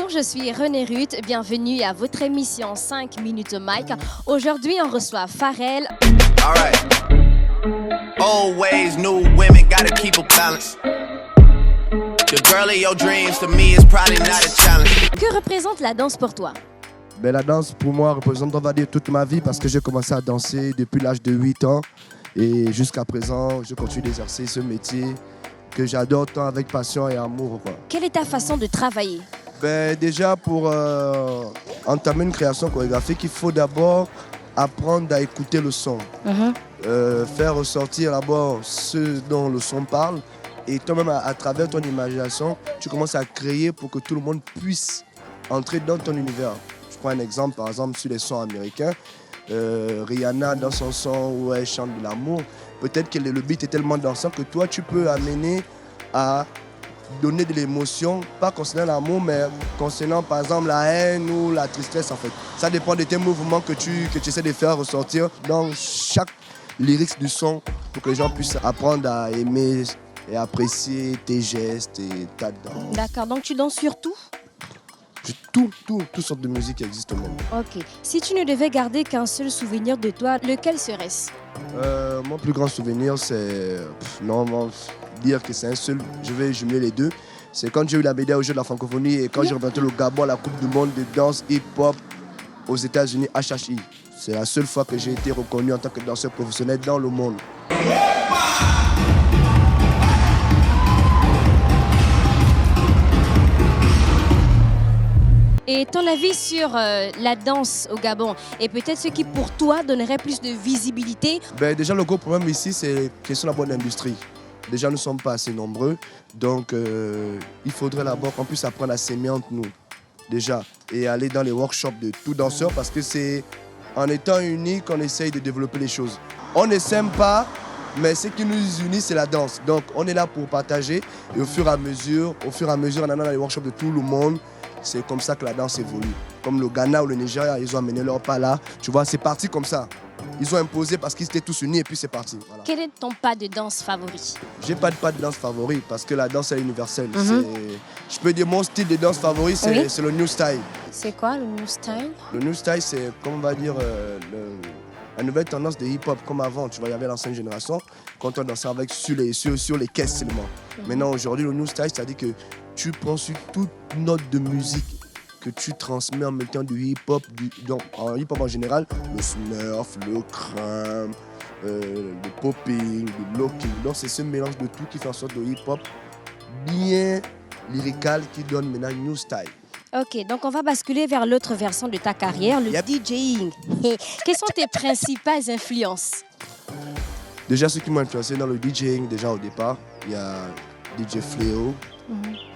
Bonjour, je suis René Ruth. Bienvenue à votre émission 5 minutes au mic. Aujourd'hui, on reçoit Pharrell. All right. Old ways, new women, gotta keep a balance. The girl of your dreams to me is probably not a challenge. Que représente la danse pour toi? Ben, la danse pour moi représente, on va dire, toute ma vie parce que j'ai commencé à danser depuis l'âge de 8 ans et jusqu'à présent, je continue d'exercer ce métier que j'adore tant avec passion et amour, quoi. Quelle est ta façon de travailler? Ben, déjà, pour entamer une création chorégraphique, il faut d'abord apprendre à écouter le son. Faire ressortir d'abord ce dont le son parle et toi-même, à travers ton imagination, tu commences à créer pour que tout le monde puisse entrer dans ton univers. Je prends un exemple, par exemple, sur les sons américains. Rihanna, dans son son où elle chante de l'amour, peut-être que le beat est tellement dansant que toi, tu peux amener à donner de l'émotion, pas concernant l'amour, mais concernant, par exemple, la haine ou la tristesse, en fait. Ça dépend de tes mouvements que tu essaies de faire ressortir dans chaque lyrics du son pour que les gens puissent apprendre à aimer et apprécier tes gestes et ta danse. D'accord, donc tu danses sur tout? Toutes sortes de musique qui existent au monde. Ok. Si tu ne devais garder qu'un seul souvenir de toi, lequel serait-ce? Mon plus grand souvenir, c'est... dire que c'est un seul, je vais jumeler les deux. C'est quand j'ai eu la médaille aux Jeux de la francophonie et quand j'ai représenté le Gabon à la Coupe du monde de danse hip-hop aux États-Unis, HHI. C'est la seule fois que j'ai été reconnu en tant que danseur professionnel dans le monde. Et ton avis sur la danse au Gabon et peut-être ce qui pour toi donnerait plus de visibilité? Ben, déjà, le gros problème ici, c'est la question de la bonne industrie. Déjà, nous ne sommes pas assez nombreux, donc il faudrait d'abord qu'on puisse apprendre à s'aimer entre nous, déjà, et aller dans les workshops de tout danseur parce que c'est en étant unis qu'on essaye de développer les choses. On ne s'aime pas, mais ce qui nous unit, c'est la danse. Donc, on est là pour partager et au fur et à mesure, en allant dans les workshops de tout le monde, c'est comme ça que la danse évolue. Comme le Ghana ou le Nigeria, ils ont amené leur pas là. Tu vois, c'est parti comme ça. Ils ont imposé parce qu'ils étaient tous unis et puis c'est parti. Voilà. Quel est ton pas de danse favori? J'ai pas de pas de danse favori parce que la danse est universelle. Je peux dire mon style de danse favori, c'est le New Style. C'est quoi le New Style? Le New Style, c'est, comme on va dire, la nouvelle tendance de hip-hop comme avant. Tu vois, il y avait l'ancienne génération quand on dansait avec sur les caisses seulement. Maintenant, aujourd'hui, le New Style, c'est-à-dire que tu prends sur toute note de musique que tu transmets en mettant du hip-hop, en hip-hop en général, le smurf, le crumb, le popping, le locking. Donc c'est ce mélange de tout qui fait en sorte le hip-hop bien lyrical qui donne maintenant New Style. Ok, donc on va basculer vers l'autre versant de ta carrière, le DJing. Quelles sont tes principales influences? Déjà, ceux qui m'ont influencé dans le DJing, déjà au départ, il y a DJ Fléau,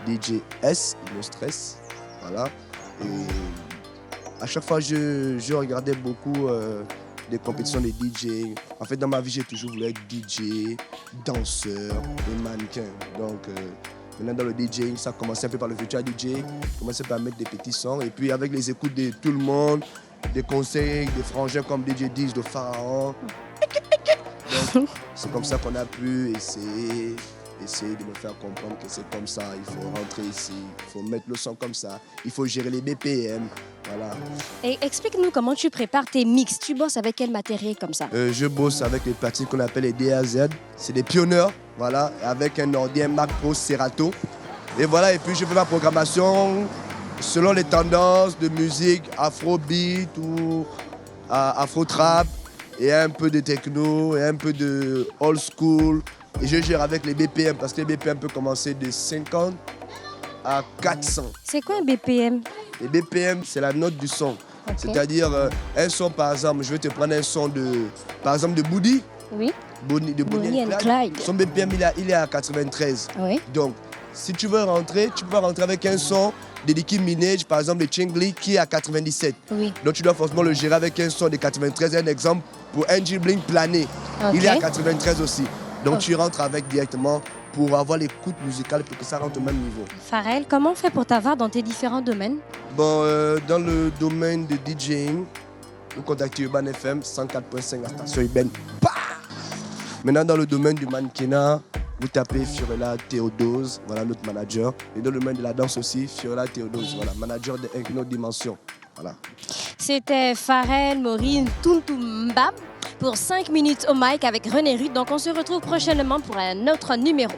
DJ S, No Stress, voilà. Et à chaque fois, je regardais beaucoup des compétitions de DJ. En fait, dans ma vie, j'ai toujours voulu être DJ, danseur et mannequin. Donc, maintenant, dans le DJing, ça a commencé un peu par le virtual DJ, commencé par mettre des petits sons. Et puis, avec les écoutes de tout le monde, des conseils, des frangins comme DJ Diz de Pharaon. Donc, c'est comme ça qu'on a pu essayer de me faire comprendre que c'est comme ça, il faut rentrer ici, il faut mettre le son comme ça, il faut gérer les BPM, voilà. Et explique-nous comment tu prépares tes mix. Tu bosses avec quel matériel comme ça? Je bosse avec les platines qu'on appelle les DAZ, c'est des pionniers, voilà, avec un ordi Mac Pro Serato. Et voilà, et puis je fais ma programmation selon les tendances de musique afrobeat ou afro-trap, et un peu de techno, et un peu de old school. Et je gère avec les BPM parce que les BPM peuvent commencer de 50 à 400. C'est quoi un BPM? Les BPM, c'est la note du son. Okay. C'est-à-dire, un son, par exemple, je vais te prendre un son de Boody. Oui. De Bonnie and Clyde. Son BPM, il est à 93. Oui. Donc, si tu veux rentrer, tu peux rentrer avec un son de Nicki Minaj, par exemple, de Chingli, qui est à 97. Oui. Donc, tu dois forcément le gérer avec un son de 93. Un exemple, pour Angie Bling Plané, il est à 93 aussi. Donc tu rentres avec directement pour avoir l'écoute musicale pour que ça rentre au même niveau. Pharrell, comment on fait pour t'avoir dans tes différents domaines? Bon, dans le domaine de DJing, nous contactons Urban FM 104.5, la station urbaine. Bah! Maintenant, dans le domaine du mannequinat, vous tapez Fiorella Théodose, voilà notre manager. Et dans le domaine de la danse aussi, Fiorella Théodose, voilà, manager de une autre dimension. Voilà. C'était Pharrell Maureen Tuntumba pour 5 minutes au mic avec René Rude. Donc on se retrouve prochainement pour un autre numéro.